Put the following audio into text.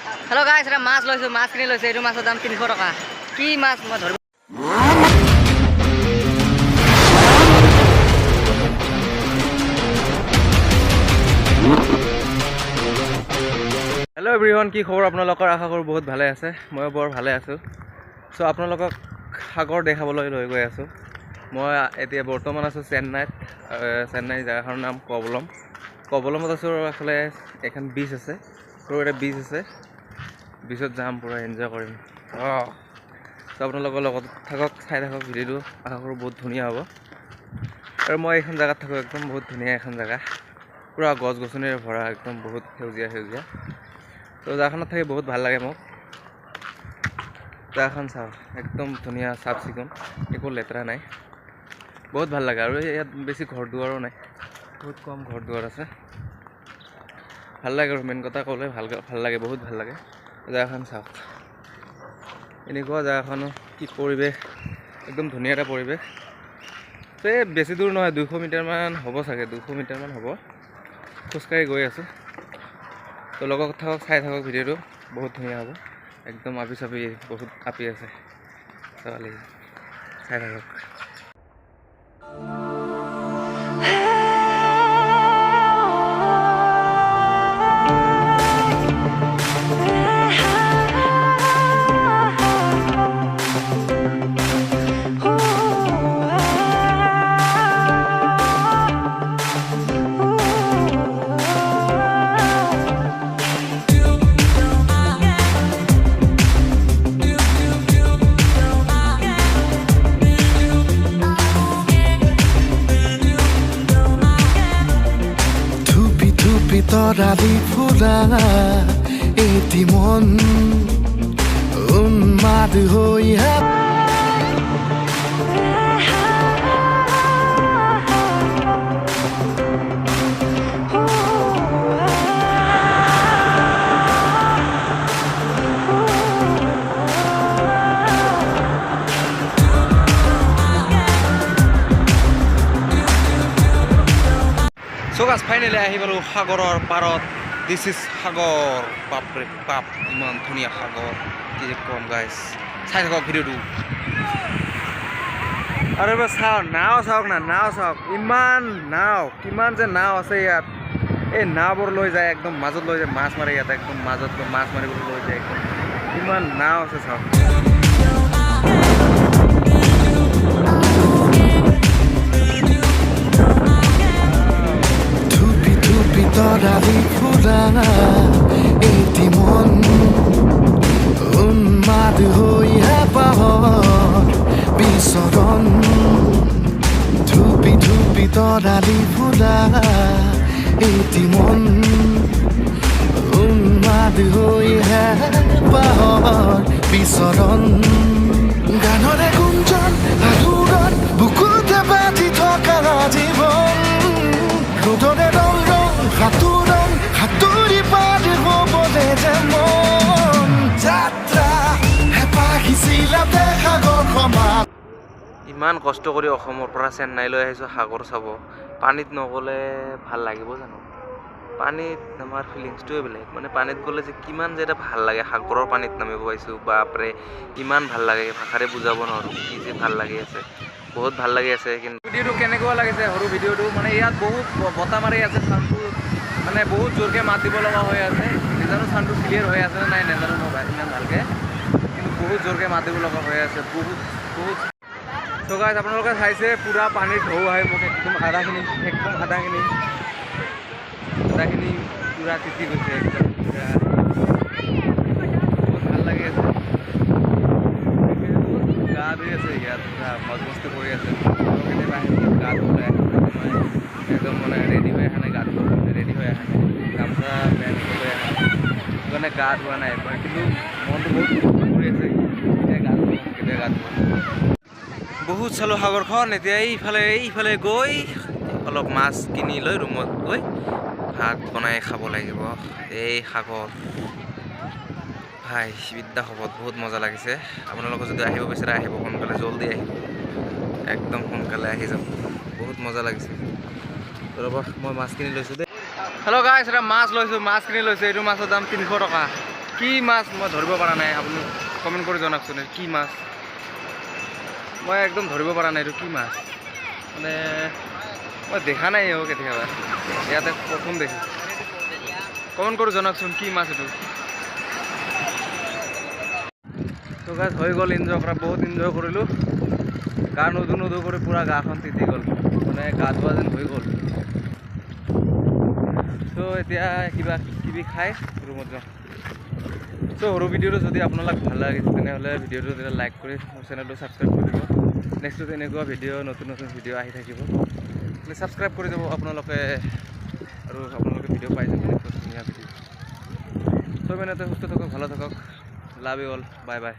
Hello guys, এটা মাছ লৈছো, মাছ কিনি লৈছো, এইটো মাছৰ দাম 300 টকা। কি মাছ মই ধৰিব। হেল্ল' এভৰিৱান, কি খবৰ আপোনালোকৰ? আশা কৰোঁ বহুত ভালে আছে। ময়ো বৰ ভালে আছোঁ। চ' আপোনালোকক সাগৰ দেখাবলৈ লৈ গৈ আছোঁ। মই এতিয়া বৰ্তমান আছোঁ চেন্নাইত। চেন্নাই জেগাখনৰ নাম কবলমত আছোঁ। এইফালে এখন বিচ আছে, সৰু এটা বিচ আছে। বিচত যাম, পূৰা এনজয় কৰিম। চ' আপোনালোকৰ লগত থাকক, চাই থাকক ভিডিঅ'টো। আশা কৰোঁ বহুত ধুনীয়া হ'ব। আৰু মই এইখন জেগাত থাকোঁ, একদম বহুত ধুনীয়া এখন জেগা, পূৰা গছ গছনিৰে ভৰা, একদম বহুত সেউজীয়া। তো জেগাখনত থাকি বহুত ভাল লাগে মোক। জেগাখন চাওক, একদম ধুনীয়া, চাফ চিকুণ, একো লেতেৰা নাই, বহুত ভাল লাগে। আৰু ইয়াত বেছি ঘৰ দুৱাৰো নাই, বহুত কম ঘৰ দুৱাৰ আছে। ভাল লাগে আৰু মেইন কথা ক'লে ভাল লাগে, বহুত ভাল লাগে। জেগাখন চাওক, এনেকুৱা জেগাখনো কি পৰিৱেশ, একদম ধুনীয়া এটা পৰিৱেশ। তো এই বেছি দূৰ নহয়, 200 মিটাৰমান হ'ব চাগে, 200 মিটাৰমান হ'ব। খোজকাঢ়ি গৈ আছোঁ। তো লগত থাকক, চাই থাকক ভিডিঅ'টো, বহুত ধুনীয়া হ'ব। একদম আপি চাপি বহুত আপি আছে, ছোৱালী চাই থাকক। তৰালি ফুৰা এটি মন উন্মাদ হৈ চ' গাছ ফাইনেলি আহি পালোঁ সাগৰৰ পাৰত। দিছ ইজ সাগৰ। বাপৰে বাপ, ইমান ধুনীয়া সাগৰ, কি যে কম গাইছ। চাই থাকক ভিডিঅ'টো। আৰু এবাৰ চাওক, নাও চাওক না, নাও চাওক, ইমান নাও, কিমান যে নাও আছে ইয়াত। এই নাওবোৰ লৈ যায়, একদম মাজত লৈ যায় মাছ মাৰে। ইয়াত একদম মাজত মাছ মাৰিবলৈ লৈ যায়, একদম ইমান নাও আছে চাওক। তৰালি ফুৰা এটি মন উন্মাদ হৈ পাহৰ বিচৰণ। ধুপি ধুপি তৰালি ফুৰা এটি মন উন্মাদ হৈ পাহৰ বিচৰণ। গানৰে গুঞ্জন আধুৰত বুকুতে বাজি থকা জীৱন। ৰ'দৰে ৰং সাঁতোৰণ সাঁতুৰি পাৰ হ'বলে যে মন। যাত্ৰা হেঁপাহিছিলাতে সাগৰ সমান। ইমান কষ্ট কৰি অসমৰ পৰা চেন্নাইলৈ আহিছোঁ সাগৰ চাব। পানীত নগ'লে ভাল লাগিব জানো? পানীত আমাৰ ফিলিংছটোৱে বেলেগ। মানে পানীত গ'লে যে কিমান যে এটা ভাল লাগে। সাগৰৰ পানীত নামিব পাইছোঁ, বাপৰে ইমান ভাল লাগে, ভাষাৰে বুজাব নোৱাৰোঁ কি যে ভাল লাগি আছে, বহুত ভাল লাগি আছে। কিন্তু ভিডিঅ'টো কেনেকুৱা লাগিছে? সৰু ভিডিঅ'টো মানে ইয়াত বহুত বতাহ মাৰি আছে, চাউণ্ডটো মানে বহুত জোৰকৈ মাত দিব লগা হৈ আছে। নাজানো চাউণ্ডটো ক্লিয়াৰ হৈ আছে নে নাই, নাজানো মই ইমান ভালকৈ, কিন্তু বহুত জোৰকৈ মাত দিব লগা হৈ আছে, বহুত। চ' গাইছ, আপোনালোকে চাইছে পূৰা পানীৰ ঢৌ আহে মোক, একদম আধাখিনি পূৰা তিতি গৈছে, একদম পূৰা বহুত ভাল লাগি আছে। গা ধুই আছে ইয়াত, পূৰা মজ মস্তি কৰি আছে। কেতিয়াবা আহি গা ধুবলৈ একদম মানে ৰেডি হৈ অহা নাই, গা ধুব ৰেডি হৈ অহা নাই, গামোচা পেণ্ট লৈ অহা নাই, সেইকাৰণে গা ধোৱা নাই। কিন্তু মনটো বহুত কৰি আছে, কেতিয়া গা ধুব। বহুত চালোঁ সাগৰখন। এতিয়া এইফালে গৈ অলপ মাছ কিনি লৈ ৰুমত গৈ ভাত বনাই খাব লাগিব। এই সাগৰ ভাই বিদ্যাশপত বহুত মজা লাগিছে। আপোনালোকে যদি আহিব বিচাৰে আহিব, সোনকালে জল্দি আহিব, একদম সোনকালে আহি যাব, বহুত মজা লাগিছে। ৰ'ব, মই মাছ কিনি লৈছোঁ দেই। হেল্ল' গাইছ, এটা মাছ লৈছোঁ, মাছ কিনি লৈছোঁ। এইটো মাছৰ দাম 300 টকা। কি মাছ মই ধৰিব পৰা নাই, আপুনি কমেণ্ট কৰি জনাওকচোন কি মাছ। মই একদম ধৰিব পৰা নাই এইটো কি মাছ, মানে মই দেখা নাই কেতিয়াবা, ইয়াতে প্ৰথম দেখিছোঁ। কমেণ্ট কৰি জনাওকচোন কি মাছ এইটো। তো গাইজ হৈ গ'ল এনজয় কৰা, বহুত এনজয় কৰিলোঁ। গা নুধু কৰি পূৰা গাখন তিতি গ'ল, মানে গা ধোৱা যেন হৈ গ'ল। তো এতিয়া কিবা কিবি খাই ৰুমত যাওঁ। তো সৰু ভিডিঅ'টো যদি আপোনালোক ভাল লাগিছে তেনেহ'লে ভিডিঅ'টো তেতিয়া লাইক কৰি মোৰ চেনেলটো ছাবস্ক্ৰাইব কৰি দিব। নেক্সটত এনেকুৱা ভিডিঅ' নতুন ভিডিঅ' আহি থাকিব, ছাবস্ক্ৰাইব কৰি যাব আপোনালোকে, আৰু আপোনালোকে ভিডিঅ' পাই যাব নেক্সট ধুনীয়া ভিডিঅ'। চব এনেতে সুস্থ থাকক, ভালো থাকক, love you all, bye bye.